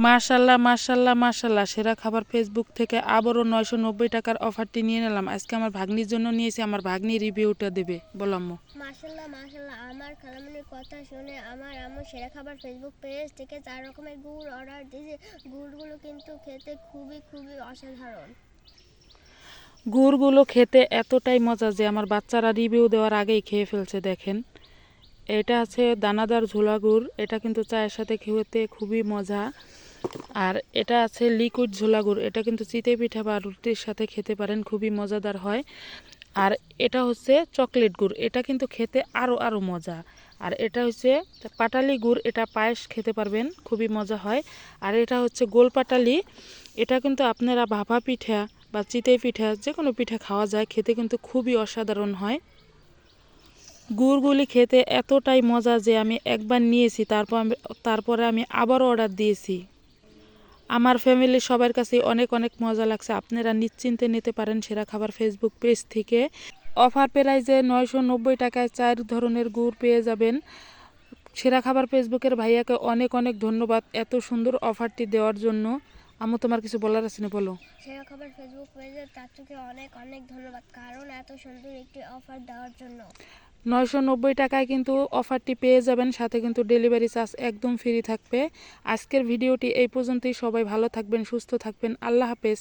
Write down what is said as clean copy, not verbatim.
মাশাল্লাহ মাশাল্লাহ মাশাল্লাহ, সেরা খাবার ফেসবুক থেকে আবারও 990 টাকার অফারটি নিয়ে নিলাম। আজকে আমার ভাগ্নির জন্য নিয়েছি, আমার ভাগ্নি রিভিউটা দেবে। বলো আম্মু। মাশাল্লাহ মাশাল্লাহ, আমার খালামণির কথা শুনে আমার আম্মু সেরা খাবার ফেসবুক পেজ থেকে 4 রকমের গুড় অর্ডার দিয়েছে। গুড়গুলো কিন্তু খেতে খুবই খুবই অসাধারণ। গুড়গুলো খেতে এতটাই মজা যে আমার বাচ্চারা রিভিউ দেওয়ার আগেই খেয়ে ফেলছে। দেখেন, এটা আছে দানাদার ঝোলা গুড়, এটা কিন্তু চায়ের সাথে খেতে খুবই মজা। আর এটা আছে লিকুইড ঝোলা গুড়, এটা কিন্তু চিতই পিঠা বা রুটির সাথে খেতে পারেন, খুবই মজাদার হয়। আর এটা হচ্ছে চকলেট গুড়, এটা কিন্তু খেতে আরও আরও মজা। আর এটা হচ্ছে পাটালি গুড়, এটা পায়েস খেতে পারবেন, খুবই মজা হয়। আর এটা হচ্ছে গোল পাটালি, এটা কিন্তু আপনারা ভাপা পিঠা বা চিতই পিঠা যে কোনো পিঠা খাওয়া যায়, খেতে কিন্তু খুবই অসাধারণ হয়। গুড়গুলি খেতে এতটাই মজা যে আমি একবার নিয়েছি, তারপরে আমি আবারও অর্ডার দিয়েছি। আমার ফ্যামিলির সবার কাছে অনেক অনেক মজা লাগছে। আপনারা নিশ্চিন্তে নিতে পারেন সেরা খাবার ফেসবুক পেজ থেকে। অফার প্রাইজে 990 টাকায় 4 ধরনের গুড় পেয়ে যাবেন। সেরা খাবার ফেসবুকের ভাইয়াকে অনেক অনেক ধন্যবাদ এত সুন্দর অফারটি দেওয়ার জন্য। আম্মু, তোমার কিছু বলার আছে না, বলো। সেরা খাবার ফেসবুক পেজের চাচুকে অনেক অনেক ধন্যবাদ, কারণ এত সুন্দর একটি অফার দেওয়ার জন্য। 990 টাকায় কিন্তু অফারটি পেয়ে যাবেন, সাথে কিন্তু ডেলিভারি চার্জ একদম ফ্রি থাকবে। আজকের ভিডিওটি এই পর্যন্তই। সবাই ভালো থাকবেন, সুস্থ থাকবেন। আল্লাহ হাফেজ।